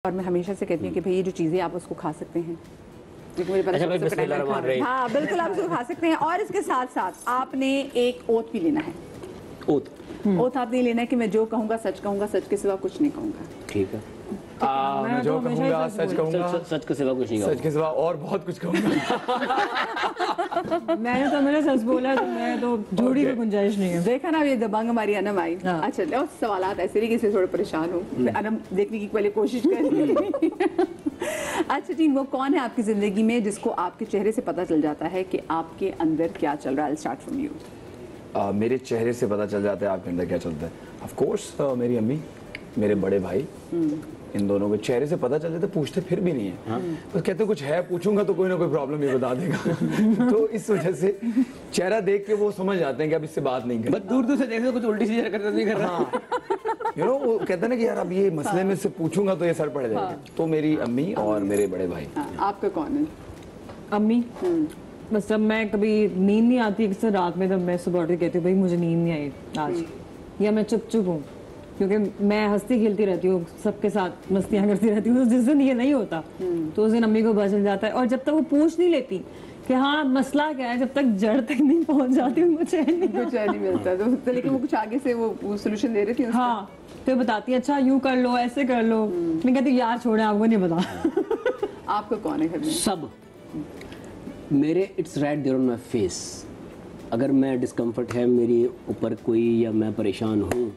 اور میں ہمیشہ سے کہتی ہوں کہ بھئی یہ جو چیزیں آپ اس کو کھا سکتے ہیں، کیونکہ مجھے پتا ہے ہاں بالکل آپ اس کو کھا سکتے ہیں. اور اس کے ساتھ ساتھ آپ نے ایک اوتھ بھی لینا ہے. اوتھ آپ نے لینا ہے کہ میں جو کہوں گا سچ کہوں گا، سچ کے سوا کچھ نہیں کہوں گا. ٹھیک ہے. میں جو کہوں گا سچ کہوں گا، سچ کے سوا کچھ نہیں کہوں گا، سچ کے سوا اور بہت کچھ کہوں گا. میں نے تو میرا سچ بولا تو میں تو جھوڑی کی گنجائش نہیں ہے. دیکھا نا یہ دبنگ ہماری انم آئی. اچھا اور سوالات ایسے نہیں کہ سے تھوڑے پریشان ہوں، انم دیکھنے کی پہلے کوشش کر. اچھا ٹھیک، وہ کون ہے آپ کی زندگی میں جس کو آپ کے چہرے سے پتہ چل جاتا ہے کہ آپ کے اندر کیا چل رہا ہے؟ Start from you. میرے چہرے سے پتہ چل جاتا ہے آپ کے اندر کیا چلتا ہے. آف کورس میری امی، میرے بڑے بھائی، ان دونوں کے چہرے سے پتہ چل جاتا ہے. پوچھتے پھر بھی نہیں ہے، بس کہتے کچھ ہے، پوچھوں گا تو کوئی نہ کوئی پرابلم یہ بتا دے گا. تو اس وجہ سے چہرہ دیکھ کے وہ سمجھ جاتے ہیں کہ اب اس سے بات نہیں کریں. بس دور دور سے دیکھتے کچھ الٹی سیدھی حرکت نہیں کر رہا. وہ کہتے ہیں نا کہ یار اب یہ مسئلے میں سے پوچھوں گا تو یہ سر پڑ جائے گا. تو میری امی اور میرے بڑے بھائی. آپ کا کون ہے؟ امی. بس جب میں کبھی نیند نہیں آتی اکثر رات میں، تب میں صبح اٹھ کے کہتی ہوں بھائی مجھے نیند نہیں آئی آج، یا میں چپ ہوں کیونکہ میں ہنستی کھیلتی رہتی ہوں، سب کے ساتھ مستیاں کرتی رہتی ہوں. جس دن یہ نہیں ہوتا تو اس دن امی کو پتہ چل جاتا ہے. اور جب تک وہ پوچھ نہیں لیتی کہ ہاں مسئلہ کیا ہے، جب تک جڑ تک نہیں پہنچ جاتی ان کو چین نہیں ملتا. تو لیکن وہ کچھ آگے سے وہ سولوشن دے رہی تھی. ہاں تو بتاتی اچھا یوں کر لو، ایسے کر لو. میں کہتی یار چھوڑیں، آپ کو نہیں پتا. آپ کو کون ہے گھر میں؟ سب میرے it's right there on my face. اگر میں ڈسکمفرٹ ہے میری اوپر کوئی، یا میں پریشان ہوں،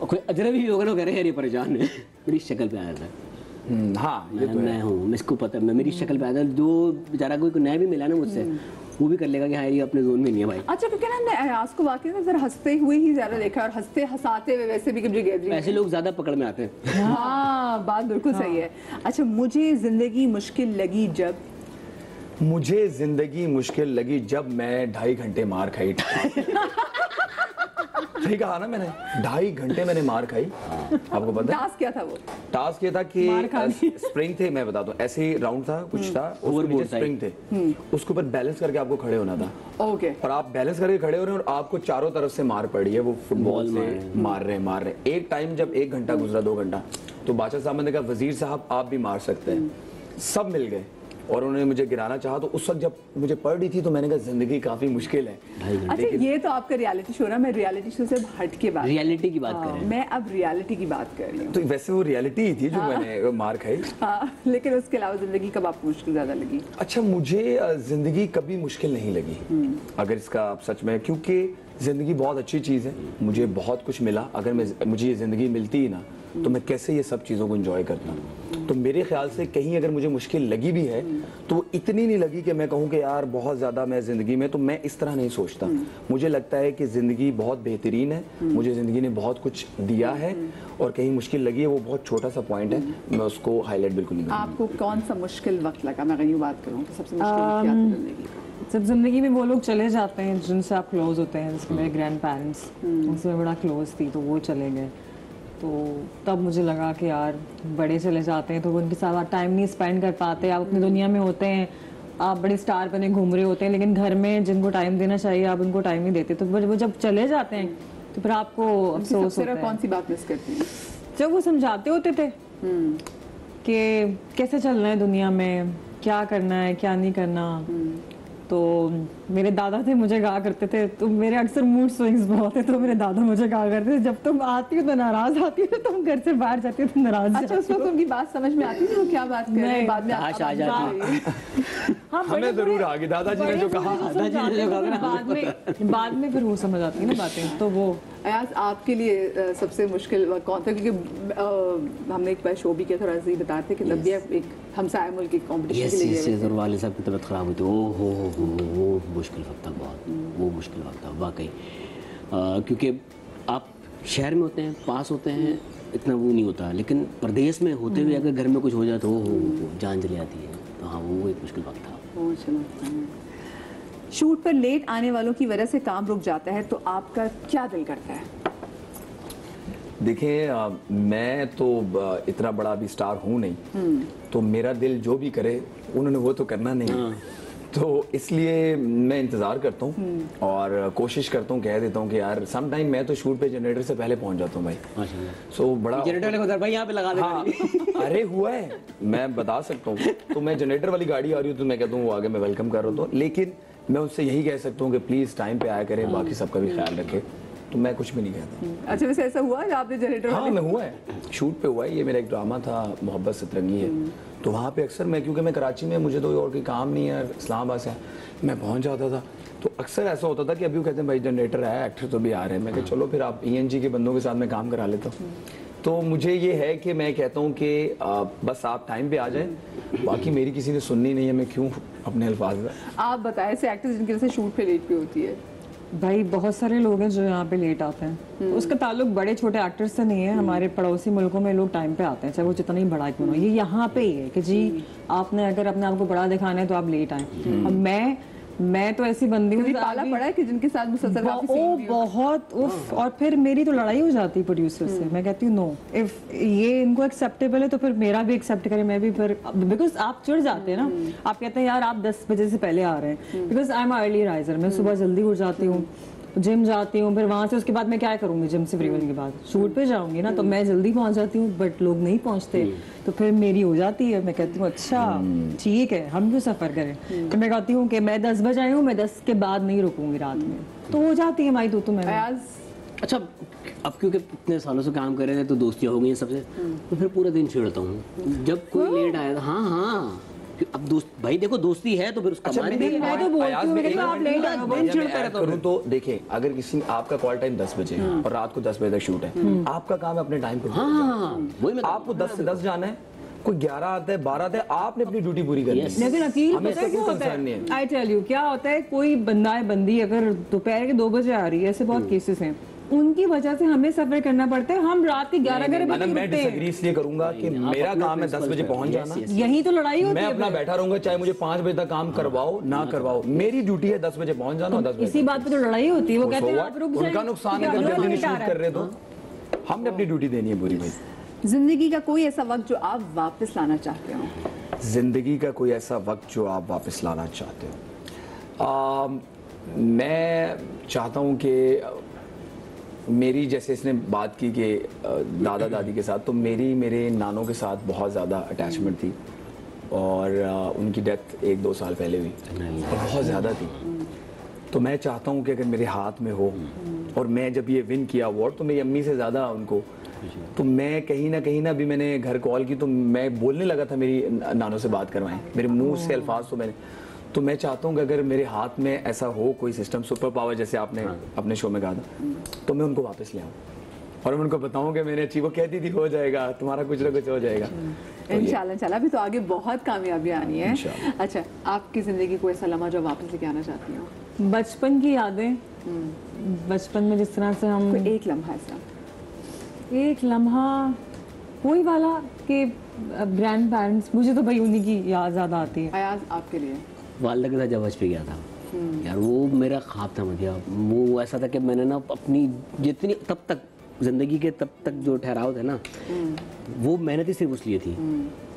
کوئی اجنبی بھی ہوگا نا کہہ رہے ہیں یہ پریشان ہے، میری شکل پہ آیا تھا. ہاں میں ہوں، میں اس کو پتہ ہے میری شکل پہ آیا تھا. جو بیچارہ کوئی نیا بھی ملا نا مجھ سے، وہ بھی کر لے گا کہ ہاں یہ اپنے زون میں نہیں ہے بھائی. اچھا کیونکہ نا میں ایاز کو واقعی میں ذرا ہنستے ہوئے ہی زیادہ دیکھا، اور ہنستے ہنساتے ہوئے ویسے بھی کبھی گیدرنگ ایسے لوگ زیادہ پکڑ میں آتے ہیں. ہاں بات بالکل صحیح ہے. اچھا مجھے زندگی مشکل لگی جب، مجھے زندگی مشکل لگی جب میں 2.5 گھنٹے مار کھائی. صحیح کہا نا میں نے، 2.5 گھنٹے میں نے مار کھائی. آپ کو پتا ہے ٹاسک کیا تھا؟ وہ ٹاسک یہ تھا کہ اسپرنگ تھے، میں بتاتا ہوں، ایسے ہی راؤنڈ تھا، کچھ تھا، اسپرنگ تھے، اس کے اوپر بیلنس کر کے آپ کو کھڑے ہونا تھا. اوکے. اور آپ بیلنس کر کے کھڑے ہو رہے ہیں اور آپ کو چاروں طرف سے مار پڑ رہی ہے، وہ فٹ بال سے مار رہے ہیں. ایک ٹائم جب 1 گھنٹہ گزرا، 2 گھنٹہ، تو بادشاہ صاحب نے کہا وزیر صاحب آپ بھی مار سکتے ہیں. سب مل گئے اور انہوں نے مجھے گرانا چاہا. تو اس وقت جب مجھے پڑ رہی تھی تو میں نے کہا زندگی کافی مشکل ہے. اچھا یہ تو آپ کا ریالٹی شو نا، میں ریالٹی شو سے ہٹ کے بات، ریالٹی کی بات کر رہے ہیں. میں اب ریالٹی کی بات کر رہی ہوں. تو ویسے وہ ریالٹی ہی تھی جو میں نے مار کھائی. ہاں لیکن اس کے علاوہ زندگی کب آپ کو مشکل زیادہ لگی؟ اچھا مجھے زندگی کبھی مشکل نہیں لگی، اگر اس کا آپ سچ میں، کیونکہ زندگی بہت اچھی چیز ہے، مجھے بہت کچھ ملا. اگر مجھے یہ زندگی ملتی ہی نا تو میں کیسے یہ سب چیزوں کو انجوائے کرتا. تو میرے خیال سے کہیں اگر مجھے مشکل لگی بھی ہے تو وہ اتنی نہیں لگی کہ میں کہوں کہ یار بہت زیادہ میں زندگی میں، تو میں اس طرح نہیں سوچتا. مجھے لگتا ہے کہ زندگی بہت بہترین ہے، مجھے زندگی نے بہت کچھ دیا ہے، اور کہیں مشکل لگی ہے وہ بہت چھوٹا سا پوائنٹ ہے، میں اس کو ہائی لائٹ بالکل نہیں کروں. آپ کو کون سا مشکل وقت لگا؟ میں اگر یوں بات کروں کہ سب سے مشکل کیا تھا زندگی کا؟ جب زندگی میں وہ لوگ چلے جاتے ہیں جن سے آپ کلوز ہوتے ہیں، جیسے میرے گرینڈ پیرنٹس، ان سے میں بڑا کلوز تھی، تو وہ چلے گئے. تو تب مجھے لگا کہ یار بڑے چلے جاتے ہیں تو وہ ان کے ساتھ آپ ٹائم نہیں اسپینڈ کر پاتے. آپ اپنی دنیا میں ہوتے ہیں، آپ بڑے اسٹار بنے گھوم رہے ہوتے ہیں، لیکن گھر میں جن کو ٹائم دینا چاہیے آپ ان کو ٹائم نہیں دیتے. تو وہ جب چلے جاتے ہیں تو پھر آپ کو افسوس ہوتا ہے. کون سی بات مس کرتی ہیں؟ جب وہ سمجھاتے ہوتے تھے کہ کیسے چلنا ہے دنیا میں، کیا کرنا ہے کیا نہیں کرنا. تو میرے دادا تھے، مجھے کہا کرتے تھے، تو میرے اکثر موڈ سوئنگز بہت ہیں، تو میرے دادا مجھے کہا کرتے تھے جب تم آتی ہو تو ناراض آتی ہو، تم گھر سے باہر جاتی ہو تو ناراض. اچھا اس وقت ان کی بات سمجھ میں آتی تھی وہ کیا بات کر رہے ہیں؟ بعد میں آ جاتی. ہمیں ضرور آگے دادا جی نے جو کہا، بعد میں پھر وہ سمجھ آتی ہے نا باتیں. تو وہ ایاز آپ کے لیے سب سے مشکل وقت کون تھا؟ کیونکہ ہم نے ایک بار شو بھی کیا، تھوڑا سا بتاتے کہ تب بھی ایک ہمسائے ملک کی کمپٹیشن کے لیے اور والد صاحب کی طبیعت خراب ہوئی تھی. وہ مشکل وقت تھا بہت، وہ مشکل وقت تھا واقعی. کیونکہ آپ شہر میں ہوتے ہیں، پاس ہوتے ہیں، اتنا وہ نہیں ہوتا، لیکن پردیس میں ہوتے ہوئے اگر گھر میں کچھ ہو جائے تو جان چلی جاتی ہے. تو ہاں وہ ایک مشکل وقت تھا. شوٹ پر لیٹ آنے والوں کی وجہ سے کام رک جاتا ہے تو آپ کا کیا دل کرتا ہے؟ دیکھیں میں تو اتنا بڑا ابھی سٹار ہوں نہیں، تو میرا دل جو بھی کرے انہوں نے وہ تو کرنا نہیں. تو اس لیے میں انتظار کرتا ہوں اور کوشش کرتا ہوں, کہہ دیتا ہوں کہ یار سم ٹائم میں تو شوٹ پہ جنریٹر سے پہلے پہنچ جاتا ہوں بھائی. سو بڑا جنریٹر بھائی یہاں پہ لگا دے. ارے ہوا ہے, میں بتا سکتا ہوں. تو میں جنریٹر والی گاڑی آ رہی ہوں تو میں کہتا ہوں وہ آگے میں ویلکم کر رہا ہوں, لیکن میں ان سے یہی کہہ سکتا ہوں کہ پلیز ٹائم پہ آیا کریں, باقی سب کا بھی خیال رکھے. تو میں کچھ بھی نہیں کہتا. اچھا ویسے ایسا ہوا آپ نے جنریٹر؟ ہاں میں ہوا ہے, شوٹ پہ ہوا ہے. یہ میرا ایک ڈرامہ تھا محبت سترنگی ہے, تو وہاں پہ اکثر میں, کیونکہ میں کراچی میں, مجھے تو اور کوئی کام نہیں ہے, اسلام آباد سے میں پہنچ جاتا تھا, تو اکثر ایسا ہوتا تھا کہ ابھی وہ کہتے ہیں بھائی جنریٹر آیا, ایکٹر تو بھی آ رہے ہیں. میں کہ چلو پھر آپ ENG کے بندوں کے ساتھ میں کام کرا لیتا ہوں. تو مجھے یہ ہے کہ میں کہتا ہوں کہ بس آپ ٹائم پہ آ جائیں, باقی میری کسی نے سننی نہیں ہے, میں کیوں اپنے الفاظ میں. آپ بتائیں ایسے ایکٹرز جن کی وجہ سے شوٹ پہ لیٹ بھی ہوتی ہے؟ بھائی بہت سارے لوگ ہیں جو یہاں پہ لیٹ آتے ہیں. اس کا تعلق بڑے چھوٹے ایکٹرز سے نہیں ہے, ہمارے پڑوسی ملکوں میں لوگ ٹائم پہ آتے ہیں, چاہے وہ جتنا ہی بڑا کیوں نہ. یہ یہاں پہ ہی ہے کہ جی آپ نے اگر اپنے آپ کو بڑا دکھانا ہے تو آپ لیٹ آئیں. اب میں تو ایسی بندی ہوں پالا پڑا ہے کہ جن کے ساتھ مسلسل بہت اور پھر میری تو لڑائی ہو جاتی ہے پروڈیوسر سے. میں کہتی ہوں نو, اف یہ ان کو ایکسیپٹیبل ہے تو پھر میرا بھی ایکسیپٹ کریں, میں بھی پھر, بیکاز آپ چڑھ جاتے ہیں نا, آپ کہتے ہیں یار آپ 10 بجے سے پہلے آ رہے ہیں. Because I am early Riser, میں صبح جلدی اٹھ جاتی ہوں, جم جاتی ہوں, پھر وہاں سے اس کے بعد میں کیا کروں گی, جم سے فری ہونے کے بعد شوٹ پہ جاؤں گی نا, تو میں جلدی پہنچ جاتی ہوں, بٹ لوگ نہیں پہنچتے, تو پھر میری ہو جاتی ہے. میں کہتی ہوں اچھا ٹھیک ہے ہم کیوں سفر کریں. تو میں کہتی ہوں کہ میں 10 بجے آئی ہوں, میں 10 کے بعد نہیں رکوں گی رات میں, تو ہو جاتی ہے ہماری تو میں. اچھا اب کیونکہ اتنے سالوں سے کام کر رہے ہیں تو دوستیاں ہو گئی ہیں سب سے, تو پھر پورا دن چھیڑتا ہوں جب کوئی لیٹ آیا. ہاں اب دوست بھائی دیکھو دوستی ہے تو پھر اس کا تو دیکھیں اگر کسی آپ کا کال ٹائم 10 بجے اور رات کو 10 بجے تک شوٹ ہے, آپ کا کام ہے اپنے ٹائم پہ, آپ کو 10 سے 10 جانا ہے, کوئی 11 آتا ہے 12 آتا ہے, آپ نے اپنی ڈیوٹی پوری کرنی ہے. لیکن عقیل پتہ ہے کیا ہوتا ہے, آئی ٹیل یو کیا ہوتا ہے, کوئی بندہ ہے بندی اگر دوپہر کے 2 بجے آ رہی ہے, ایسے بہت کیسز ہیں, ان کی وجہ سے ہمیں سفر کرنا پڑتا ہے, ہم رات کے 11 بجے میں ڈس ایگری اس لیے کروں گا کہ میرا کام ہے 10 بجے پہنچ جانا, یہی تو لڑائی ہوتی ہے. میں اپنا بیٹھا رہوں گا, چاہے مجھے 5 بجے تک کام کرواؤ نہ کرواؤ, میری ڈیوٹی ہے 10 بجے پہنچ جانا. 10 بجے اسی بات پہ تو لڑائی ہوتی ہے, وہ کہتے ہیں آپ رک جائیں, ان کا نقصان ہے اگر جلدی شوٹ کر رہے تو ہم نے اپنی ڈیوٹی دینی ہے پوری. بھائی زندگی کا کوئی ایسا وقت جو آپ واپس لانا چاہتے ہو؟ زندگی کا کوئی ایسا وقت جو آپ واپس لانا چاہتے ہو؟ میں چاہتا ہوں کہ میری, جیسے اس نے بات کی کہ دادا دادی کے ساتھ, تو میرے نانوں کے ساتھ بہت زیادہ اٹیچمنٹ تھی, اور ان کی ڈیتھ 1-2 سال پہلے ہوئی, بہت زیادہ تھی. تو میں چاہتا ہوں کہ اگر میرے ہاتھ میں ہو, اور میں جب یہ ون کیا اوارڈ تو میری امی سے زیادہ ان کو, تو میں کہیں نہ ابھی میں نے گھر کال کی تو میں بولنے لگا تھا میری نانوں سے بات کروائیں, میرے منہ سے الفاظ تو میں چاہتا ہوں کہ اگر میرے ہاتھ میں ایسا ہو کوئی سسٹم, سپر پاور جیسے آپ نے اپنے شو میں کہا تھا, تو میں ان کو واپس لے آؤں اور میں ان کو بتاؤں کہ میں نے اچھی, وہ کہتی تھی ہو جائے گا تمہارا کچھ نہ کچھ ہو جائے گا. انشاءاللہ ابھی تو آگے بہت کامیابی آنی ہے. اچھا آپ کی زندگی کو ایسا لمحہ جو واپس لے کے آنا چاہتی ہوں؟ بچپن کی یادیں, بچپن میں جس طرح سے ہم, ایک لمحہ ایسا, ایک لمحہ کوئی والا کہ گرینڈ پیرنٹس, مجھے تو بھائی انہی کی یاد زیادہ آتی ہے. ایاز آپ کے لیے والدہ کے ساتھ جب حج پہ گیا تھا یار, وہ میرا خواب تھا. مجھے وہ ایسا تھا کہ میں نے نا اپنی جتنی تب تک زندگی کے تب تک جو ٹھہراؤ تھے نا, وہ محنت ہی صرف اس لیے تھی.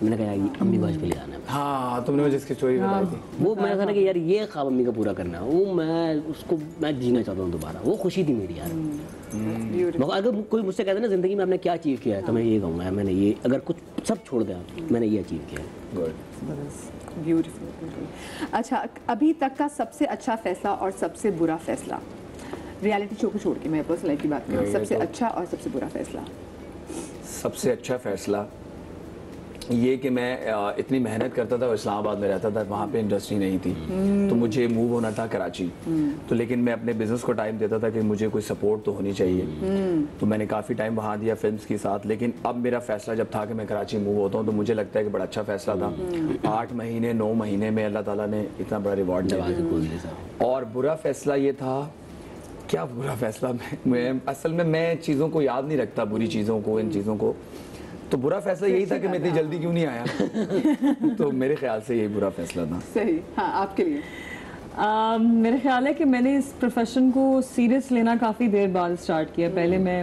میں نے کہا یار امی کو حج پہ لے جانا ہے. ہاں تم نے مجھے اس کی اسٹوری بتائی تھی, وہ میں نے کہا کہ یار یہ خواب امی کا پورا کرنا ہے, وہ میں اس کو میں جینا چاہتا ہوں دوبارہ. وہ خوشی تھی میری یار. اگر کوئی مجھ سے کہتا ہے نا زندگی میں آپ نے کیا اچیو کیا ہے, تو میں یہ کہوں گا میں نے یہ, اگر کچھ سب چھوڑ دیا میں نے یہ اچیو کیا ہے. بیوٹیفل. اچھا ابھی تک کا سب سے اچھا فیصلہ اور سب سے برا فیصلہ, ریالٹی شو کو چھوڑ کے میں پرسنل لائف کی بات کروں, سب سے اچھا اور سب سے برا فیصلہ. سب سے اچھا فیصلہ یہ کہ میں اتنی محنت کرتا تھا اور اسلام آباد میں رہتا تھا, وہاں پہ انڈسٹری نہیں تھی, تو مجھے موو ہونا تھا کراچی, تو لیکن میں اپنے بزنس کو ٹائم دیتا تھا کہ مجھے کوئی سپورٹ تو ہونی چاہیے, تو میں نے کافی ٹائم وہاں دیا فلمس کے ساتھ. لیکن اب میرا فیصلہ جب تھا کہ میں کراچی موو ہوتا ہوں, تو مجھے لگتا ہے کہ بڑا اچھا فیصلہ تھا. 8 مہینے 9 مہینے میں اللہ تعالیٰ نے اتنا بڑا ریوارڈ دیا. اور برا فیصلہ یہ تھا, کیا برا فیصلہ, میں اصل میں چیزوں کو یاد نہیں رکھتا, بری چیزوں کو, ان چیزوں کو. تو برا فیصلہ یہی تھا کہ میں اتنی جلدی کیوں نہیں آیا, تو میرے خیال سے یہی برا فیصلہ تھا. صحیح. ہاں آپ کے لیے؟ میرا خیال ہے کہ میں نے اس پروفیشن کو سیریس لینا کافی دیر بعد اسٹارٹ کیا. پہلے میں